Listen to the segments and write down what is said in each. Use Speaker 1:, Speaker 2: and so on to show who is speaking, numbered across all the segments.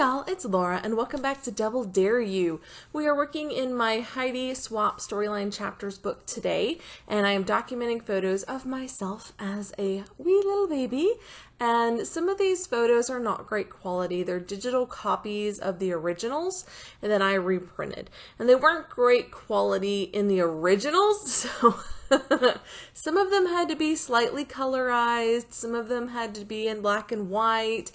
Speaker 1: y'all, it's Laura and welcome back to Double Dare You. We are working in my Heidi Swap Storyline Chapters book today, and I am documenting photos of myself as a wee little baby. And some of these photos are not great quality. They're digital copies of the originals and then I reprinted. And they weren't great quality in the originals, so some of them had to be slightly colorized, some of them had to be in black and white.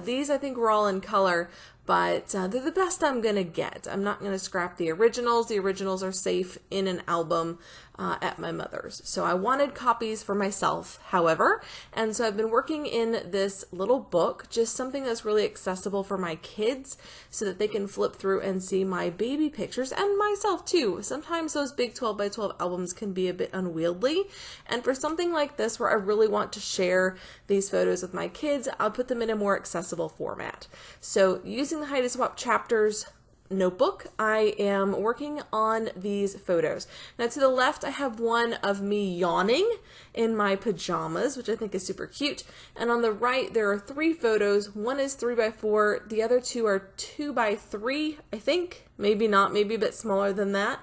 Speaker 1: These I think were all in color, but they're the best I'm gonna get. I'm not gonna scrap the originals. The originals are safe in an album at my mother's. So I wanted copies for myself, however, and so I've been working in this little book, just something that's really accessible for my kids so that they can flip through and see my baby pictures and myself too. Sometimes those big 12 by 12 albums can be a bit unwieldy, and for something like this where I really want to share these photos with my kids, I'll put them in a more accessible format. So using the Heidi Swap Chapters notebook, I am working on these photos. Now to the left I have one of me yawning in my pajamas, which I think is super cute, and on the right there are three photos. One is 3x4, the other two are 2x3, I think, maybe not, maybe a bit smaller than that,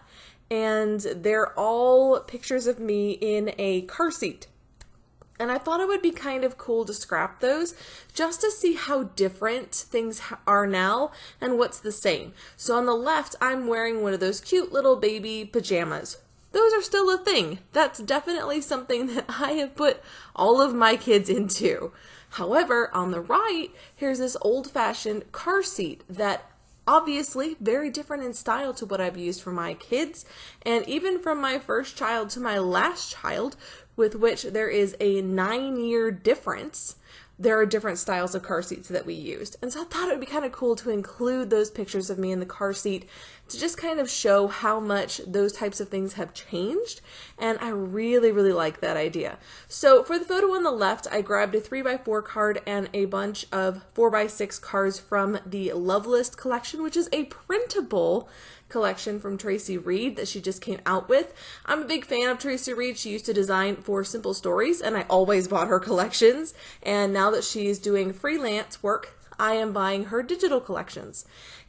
Speaker 1: and they're all pictures of me in a car seat. And I thought it would be kind of cool to scrap those just to see how different things are now and what's the same. So on the left, I'm wearing one of those cute little baby pajamas. Those are still a thing. That's definitely something that I have put all of my kids into. However, on the right, here's this old-fashioned car seat that obviously very different in style to what I've used for my kids, and even from my first child to my last child, with which there is a 9-year difference. There are different styles of car seats that we used. And so I thought it would be kind of cool to include those pictures of me in the car seat to just kind of show how much those types of things have changed. And I really, really like that idea. So for the photo on the left, I grabbed a 3x4 card and a bunch of 4x6 cards from the Love List collection, which is a printable collection from Tracy Reed that she just came out with. I'm a big fan of Tracy Reed. She used to design for Simple Stories, and I always bought her collections. And now that she's doing freelance work, I am buying her digital collections.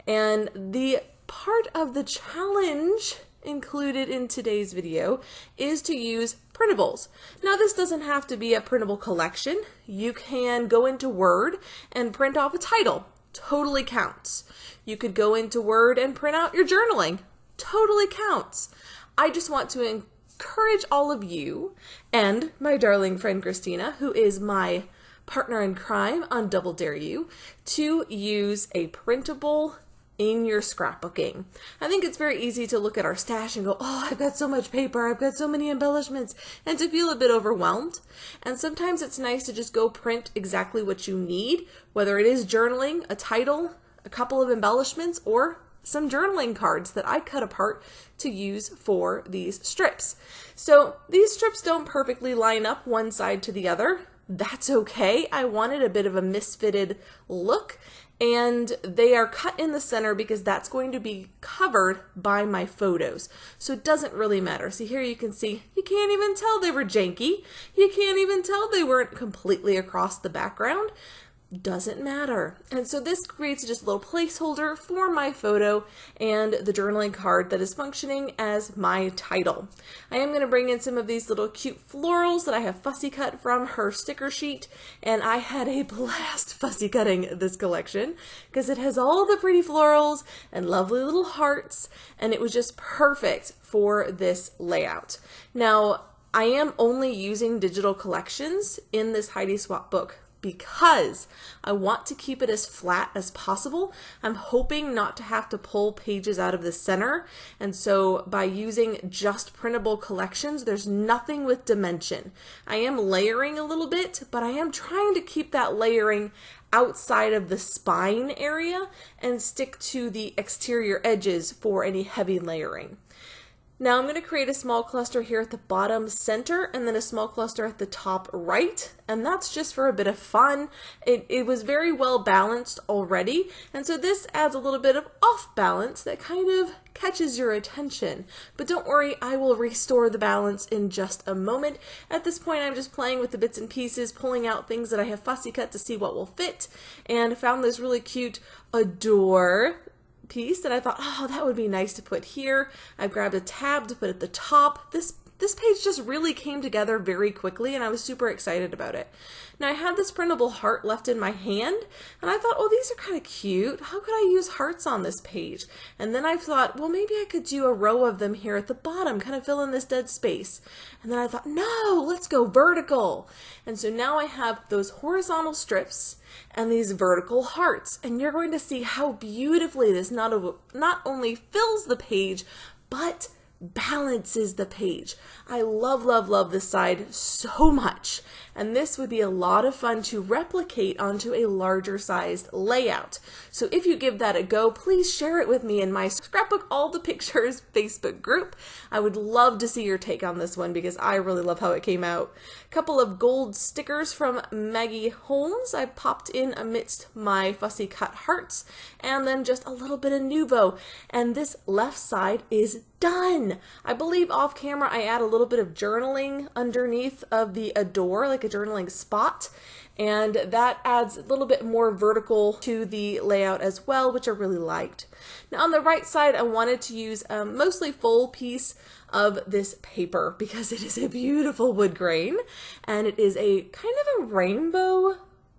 Speaker 1: And the part of the challenge included in today's video is to use printables. Now this doesn't have to be a printable collection. You can go into Word and print off a title. Totally counts. You could go into Word and print out your journaling. Totally counts. I just want to encourage all of you and my darling friend Christina, who is my partner in crime on Double Dare You, to use a printable in your scrapbooking. I think it's very easy to look at our stash and go, oh, I've got so much paper, I've got so many embellishments, and to feel a bit overwhelmed. And sometimes it's nice to just go print exactly what you need, whether it is journaling, a title, a couple of embellishments, or some journaling cards that I cut apart to use for these strips. So these strips don't perfectly line up one side to the other. That's okay. I wanted a bit of a misfitted look, and they are cut in the center because that's going to be covered by my photos. So it doesn't really matter. See, here you can see, you can't even tell they were janky. You can't even tell they weren't completely across the background. Doesn't matter. And so this creates just a little placeholder for my photo and the journaling card that is functioning as my title. I am going to bring in some of these little cute florals that I have fussy cut from her sticker sheet, and I had a blast fussy cutting this collection because it has all the pretty florals and lovely little hearts, and it was just perfect for this layout. Now, I am only using digital collections in this Heidi Swap book because I want to keep it as flat as possible. I'm hoping not to have to pull pages out of the center, and so by using just printable collections, there's nothing with dimension. I am layering a little bit, but I am trying to keep that layering outside of the spine area and stick to the exterior edges for any heavy layering. Now I'm going to create a small cluster here at the bottom center and then a small cluster at the top right, and that's just for a bit of fun. It was very well balanced already, and so this adds a little bit of off balance that kind of catches your attention. But don't worry, I will restore the balance in just a moment. At this point, I'm just playing with the bits and pieces, pulling out things that I have fussy cut to see what will fit, and found this really cute adore piece that I thought, oh, that would be nice to put here. I grabbed a tab to put at the top. This page just really came together very quickly, and I was super excited about it. Now I had this printable heart left in my hand, and I thought, oh, these are kind of cute. How could I use hearts on this page? And then I thought, well, maybe I could do a row of them here at the bottom, kind of fill in this dead space. And then I thought, no, let's go vertical. And so now I have those horizontal strips and these vertical hearts, and you're going to see how beautifully this not only fills the page, but balances the page. I love, love, love this side so much, and this would be a lot of fun to replicate onto a larger sized layout. So if you give that a go, please share it with me in my Scrapbook All the Pictures Facebook group. I would love to see your take on this one because I really love how it came out. A couple of gold stickers from Maggie Holmes I popped in amidst my fussy cut hearts, and then just a little bit of Nuvo, and this left side is done. I believe off camera I add a little bit of journaling underneath of the adore, like a journaling spot, and that adds a little bit more vertical to the layout as well, which I really liked. Now on the right side, I wanted to use a mostly full piece of this paper because it is a beautiful wood grain, and it is a kind of a rainbow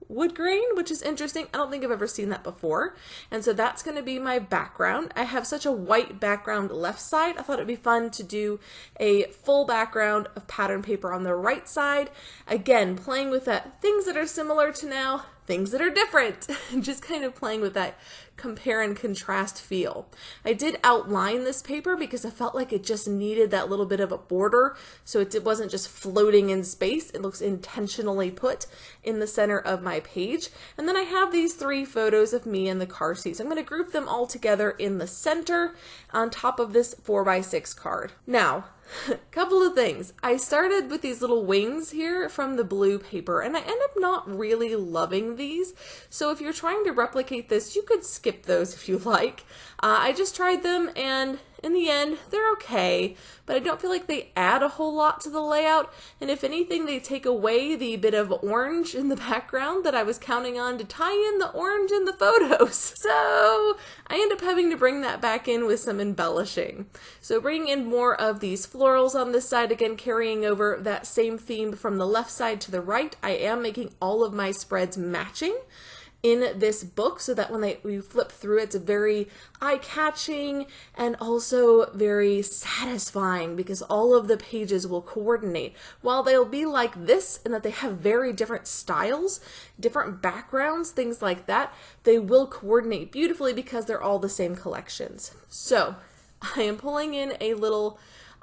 Speaker 1: wood grain, which is interesting. I don't think I've ever seen that before. And so that's going to be my background. I have such a white background left side. I thought it'd be fun to do a full background of pattern paper on the right side. Again, playing with that, things that are similar to now, things that are different, just kind of playing with that compare and contrast feel. I did outline this paper because I felt like it just needed that little bit of a border, so it wasn't just floating in space. It looks intentionally put in the center of my page. And then I have these 3 photos of me in the car seat. So I'm going to group them all together in the center on top of this 4x6 card. Now, a couple of things. I started with these little wings here from the blue paper, and I end up not really loving these. So if you're trying to replicate this, you could skip those if you like. I just tried them, and in the end, they're okay, but I don't feel like they add a whole lot to the layout, and if anything, they take away the bit of orange in the background that I was counting on to tie in the orange in the photos. So I end up having to bring that back in with some embellishing. So bringing in more of these florals on this side, again carrying over that same theme from the left side to the right. I am making all of my spreads matching in this book so that when we flip through, it's very eye-catching and also very satisfying because all of the pages will coordinate. While they'll be like this in that they have very different styles, different backgrounds, things like that, they will coordinate beautifully because they're all the same collections. So I am pulling in a little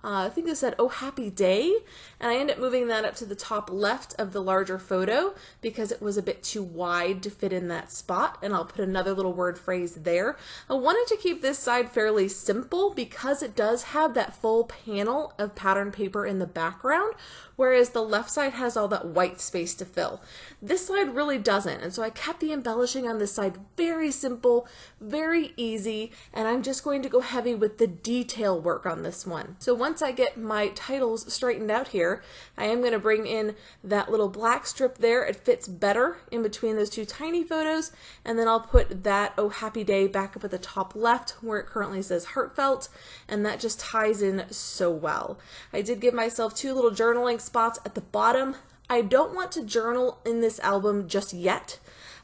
Speaker 1: I think it said, oh, happy day. And I ended up moving that up to the top left of the larger photo because it was a bit too wide to fit in that spot. And I'll put another little word phrase there. I wanted to keep this side fairly simple because it does have that full panel of pattern paper in the background, whereas the left side has all that white space to fill. This side really doesn't. And so I kept the embellishing on this side very simple, very easy. And I'm just going to go heavy with the detail work on this one. So once I get my titles straightened out here, I am going to bring in that little black strip there. It fits better in between those 2 tiny photos, and then I'll put that oh happy day back up at the top left where it currently says heartfelt, and that just ties in so well. I did give myself 2 little journaling spots at the bottom. I don't want to journal in this album just yet.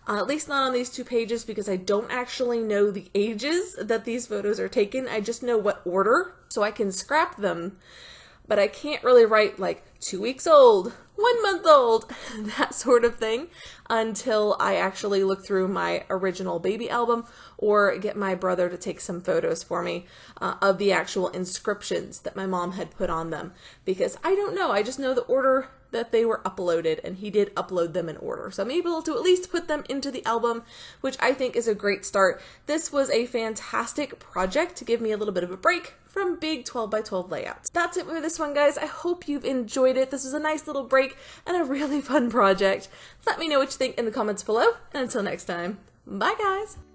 Speaker 1: At least not on these 2 pages because I don't actually know the ages that these photos are taken. I just know what order, so I can scrap them, but I can't really write like 2 weeks old, 1 month old, that sort of thing until I actually look through my original baby album or get my brother to take some photos for me of the actual inscriptions that my mom had put on them, because I don't know. I just know the order that they were uploaded, and he did upload them in order. So I'm able to at least put them into the album, which I think is a great start. This was a fantastic project to give me a little bit of a break from big 12 by 12 layouts. That's it for this one, guys. I hope you've enjoyed it. This was a nice little break and a really fun project. Let me know what you think in the comments below, and until next time, bye guys!